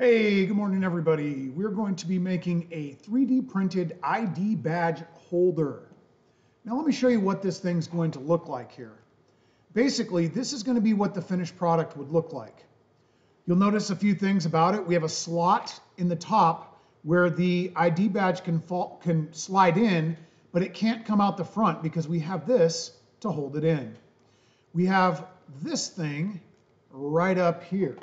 Hey, good morning, everybody. We're going to be making a 3D printed ID badge holder. Now, let me show you what this thing's going to look like here. Basically, this is going to be what the finished product would look like. You'll notice a few things about it. We have a slot in the top where the ID badge can slide in, but it can't come out the front because we have this to hold it in. We have this thing right up here.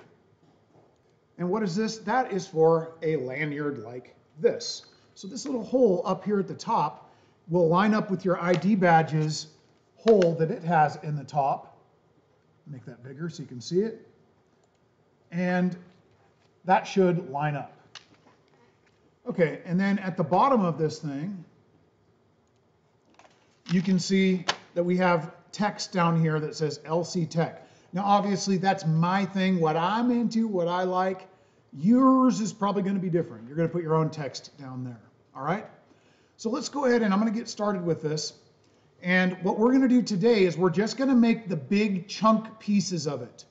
And what is this? That is for a lanyard like this. So this little hole up here at the top will line up with your ID badge's hole that it has in the top. Make that bigger so you can see it. And that should line up. Okay, and then at the bottom of this thing, you can see that we have text down here that says LC Tech. Now, obviously, that's my thing, what I'm into, what I like. Yours is probably going to be different. You're going to put your own text down there, all right? So let's go ahead and I'm going to get started with this. And what we're going to do today is we're just going to make the big chunk pieces of it.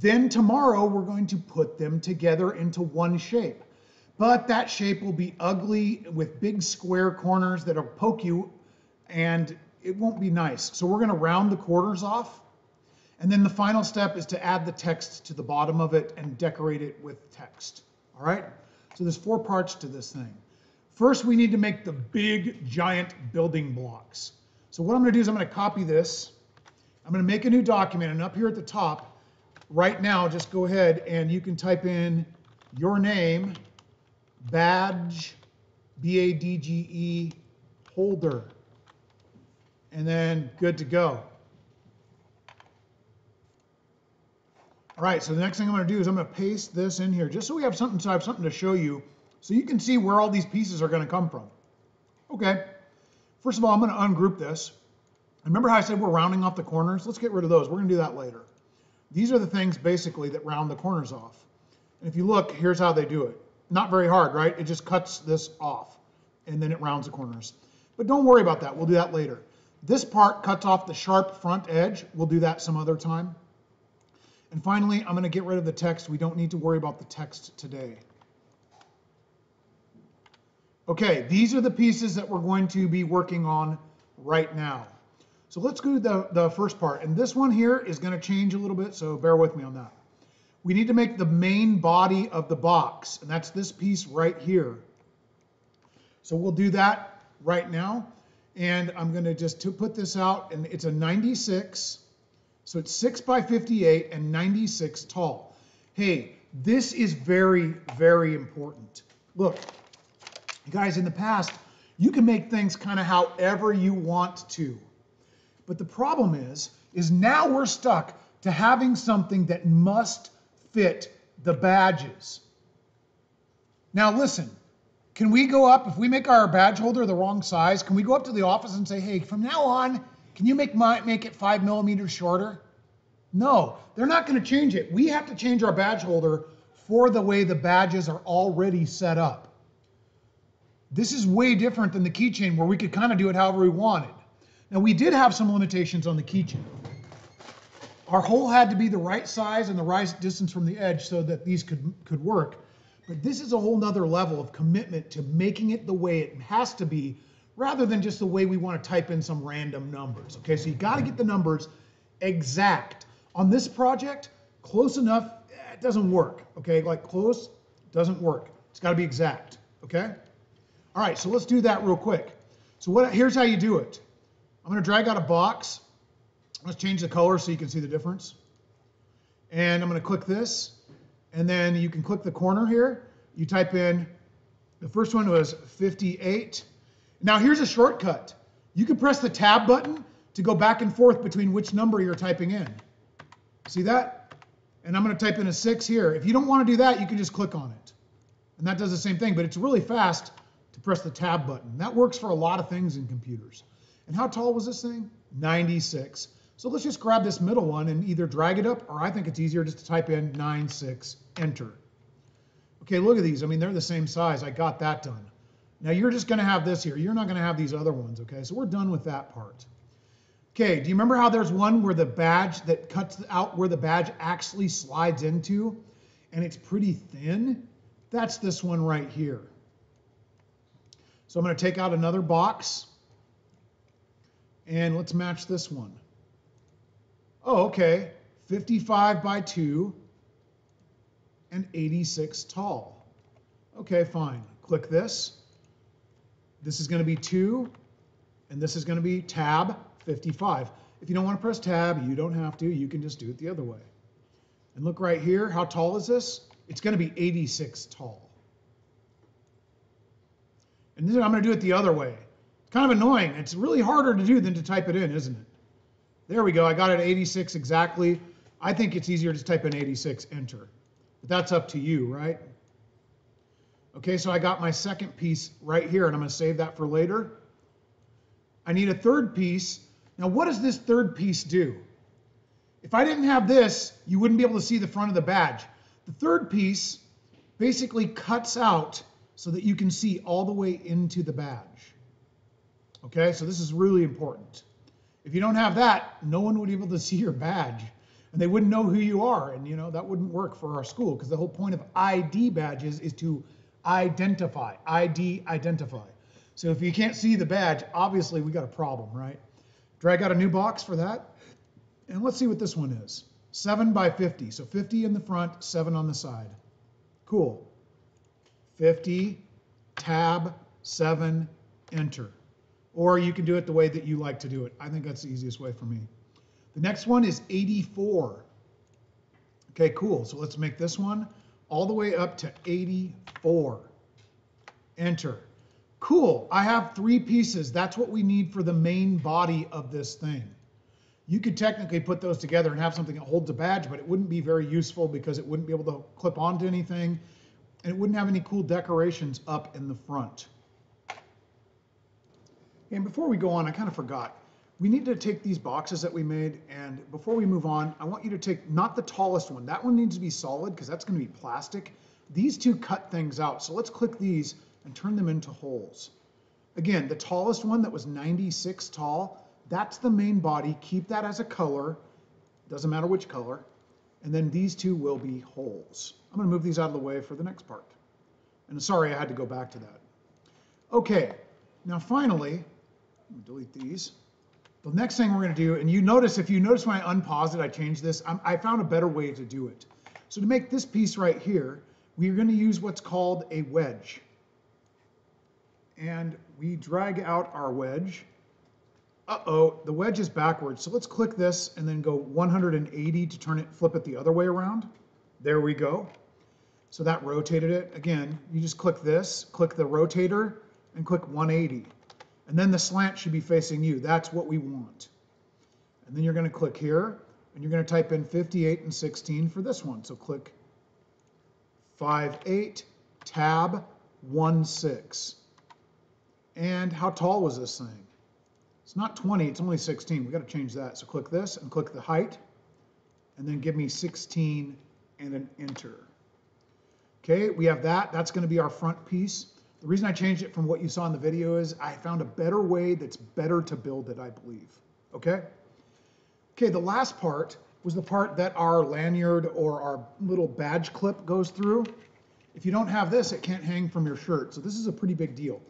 Then tomorrow, we're going to put them together into one shape. But that shape will be ugly with big square corners that'll poke you, and it won't be nice. So we're going to round the corners off. And then the final step is to add the text to the bottom of it and decorate it with text. All right? So there's 4 parts to this thing. First, we need to make the big, giant building blocks. So what I'm going to do is I'm going to copy this. I'm going to make a new document. And up here at the top, right now, just go ahead and you can type in your name, badge, B-A-D-G-E, holder. And then good to go. All right, so the next thing I'm going to do is I'm going to paste this in here just so we have something, so I have something to show you so you can see where all these pieces are going to come from. Okay, first of all, I'm going to ungroup this. Remember how I said we're rounding off the corners? Let's get rid of those. We're going to do that later. These are the things basically that round the corners off. And if you look, here's how they do it. Not very hard, right? It just cuts this off and then it rounds the corners. But don't worry about that. We'll do that later. This part cuts off the sharp front edge. We'll do that some other time. And finally, I'm going to get rid of the text. We don't need to worry about the text today. Okay, these are the pieces that we're going to be working on right now. So let's go to the first part. And this one here is going to change a little bit, so bear with me on that. We need to make the main body of the box, and that's this piece right here. So we'll do that right now. And I'm going to just put this out, and it's a 96. So it's 6 by 58 and 96 tall. Hey, this is very, very important. Look, you guys, in the past, you can make things kind of however you want to. But the problem is now we're stuck to having something that must fit the badges. Now listen, can we go up, if we make our badge holder the wrong size, can we go up to the office and say, hey, from now on, can you make it 5 millimeters shorter? No, they're not going to change it. We have to change our badge holder for the way the badges are already set up. This is way different than the keychain where we could kind of do it however we wanted. Now, we did have some limitations on the keychain. Our hole had to be the right size and the right distance from the edge so that these could work. But this is a whole nother level of commitment to making it the way it has to be rather than just the way we want to type in some random numbers. Okay, so you got to get the numbers exact. On this project, close enough, it doesn't work. Okay, like close doesn't work. It's got to be exact. Okay? All right, so let's do that real quick. So here's how you do it. I'm going to drag out a box. Let's change the color so you can see the difference. And I'm going to click this. And then you can click the corner here. You type in, the first one was 58. Now here's a shortcut. You can press the tab button to go back and forth between which number you're typing in. See that? And I'm going to type in a 6 here. If you don't want to do that, you can just click on it. And that does the same thing, but it's really fast to press the tab button. That works for a lot of things in computers. And how tall was this thing? 96. So let's just grab this middle one and either drag it up, or I think it's easier just to type in 96, enter. Okay, look at these. I mean, they're the same size. I got that done. Now you're just going to have this here. You're not going to have these other ones, okay? So we're done with that part. Okay, do you remember how there's one where the badge that cuts out where the badge actually slides into? and it's pretty thin, that's this one right here. So I'm going to take out another box, and let's match this one. Oh, okay, 55 by 2 and 86 tall. Okay, fine. Click this. This is going to be 2, and this is going to be tab 55. If you don't want to press tab, you don't have to. You can just do it the other way. And look right here. How tall is this? It's going to be 86 tall. And then I'm going to do it the other way. It's kind of annoying. It's really harder to do than to type it in, isn't it? There we go. I got it at 86 exactly. I think it's easier to type in 86, enter. But that's up to you, right? Okay, so I got my second piece right here, and I'm going to save that for later. I need a third piece. Now, what does this third piece do? If I didn't have this, you wouldn't be able to see the front of the badge. The third piece basically cuts out so that you can see all the way into the badge. Okay, so this is really important. If you don't have that, no one would be able to see your badge, and they wouldn't know who you are, and that wouldn't work for our school, because the whole point of ID badges is to identify, identify. So if you can't see the badge, obviously we got a problem, right? Drag out a new box for that, and let's see what this one is. 7 by 50, so 50 in the front, 7 on the side. Cool. 50, tab, 7, enter. Or you can do it the way that you like to do it. I think that's the easiest way for me. The next one is 84. Okay, cool. So let's make this one all the way up to 84. Enter. Cool. I have 3 pieces. That's what we need for the main body of this thing. You could technically put those together and have something that holds a badge, but it wouldn't be very useful because it wouldn't be able to clip onto anything, and it wouldn't have any cool decorations up in the front. And before we go on, I kind of forgot. We need to take these boxes that we made, and before we move on, I want you to take not the tallest one. That one needs to be solid because that's going to be plastic. These two cut things out. So let's click these and turn them into holes. Again, the tallest one that was 96 tall, that's the main body. Keep that as a color. Doesn't matter which color. And then these two will be holes. I'm going to move these out of the way for the next part. And sorry, I had to go back to that. Okay, now finally, delete these. The next thing we're going to do, and if you notice when I unpause it, I changed this. I found a better way to do it. So to make this piece right here, we're going to use what's called a wedge. And we drag out our wedge. Uh-oh, the wedge is backwards. So let's click this and then go 180 to flip it the other way around. There we go. So that rotated it. Again, you just click this, click the rotator, and click 180. And then the slant should be facing you. That's what we want. And then you're going to click here, and you're going to type in 58 and 16 for this one. So click 58, tab, 16. And how tall was this thing? It's not 20, it's only 16. We've got to change that. So click this and click the height, and then give me 16 and an enter. Okay, we have that. That's going to be our front piece. The reason I changed it from what you saw in the video is I found a better way that's better to build it, I believe. Okay? Okay, the last part was the part that our lanyard or our little badge clip goes through. If you don't have this, it can't hang from your shirt. So this is a pretty big deal.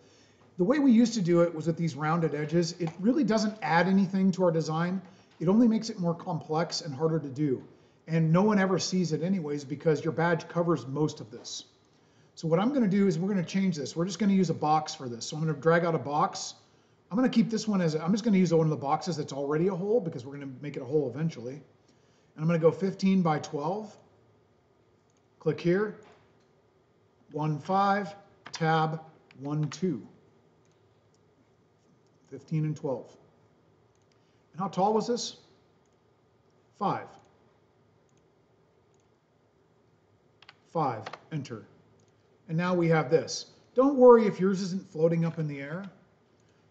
The way we used to do it was with these rounded edges. It really doesn't add anything to our design. It only makes it more complex and harder to do. And no one ever sees it anyways because your badge covers most of this. So what I'm going to do is we're going to change this. We're just going to use a box for this. So I'm going to drag out a box. I'm going to keep this one I'm just going to use one of the boxes that's already a hole because we're going to make it a hole eventually. And I'm going to go 15 by 12. Click here. 15, tab, 12. 15 and 12. And how tall was this? 5. 5, enter. And now we have this. Don't worry if yours isn't floating up in the air.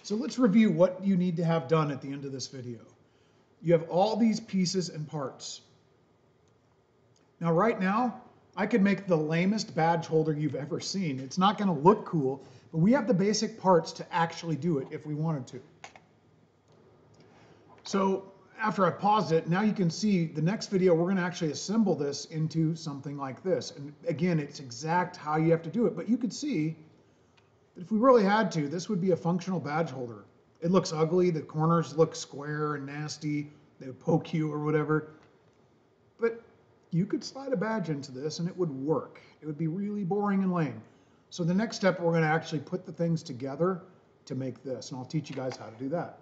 So let's review what you need to have done at the end of this video. You have all these pieces and parts. Now right now, I could make the lamest badge holder you've ever seen. It's not going to look cool, but we have the basic parts to actually do it if we wanted to. So after I paused it, now you can see the next video, we're gonna actually assemble this into something like this. And again, it's exact how you have to do it, but you could see that if we really had to, this would be a functional badge holder. It looks ugly, the corners look square and nasty, they would poke you or whatever. But you could slide a badge into this and it would work. It would be really boring and lame. So the next step, we're gonna actually put the things together to make this, and I'll teach you guys how to do that.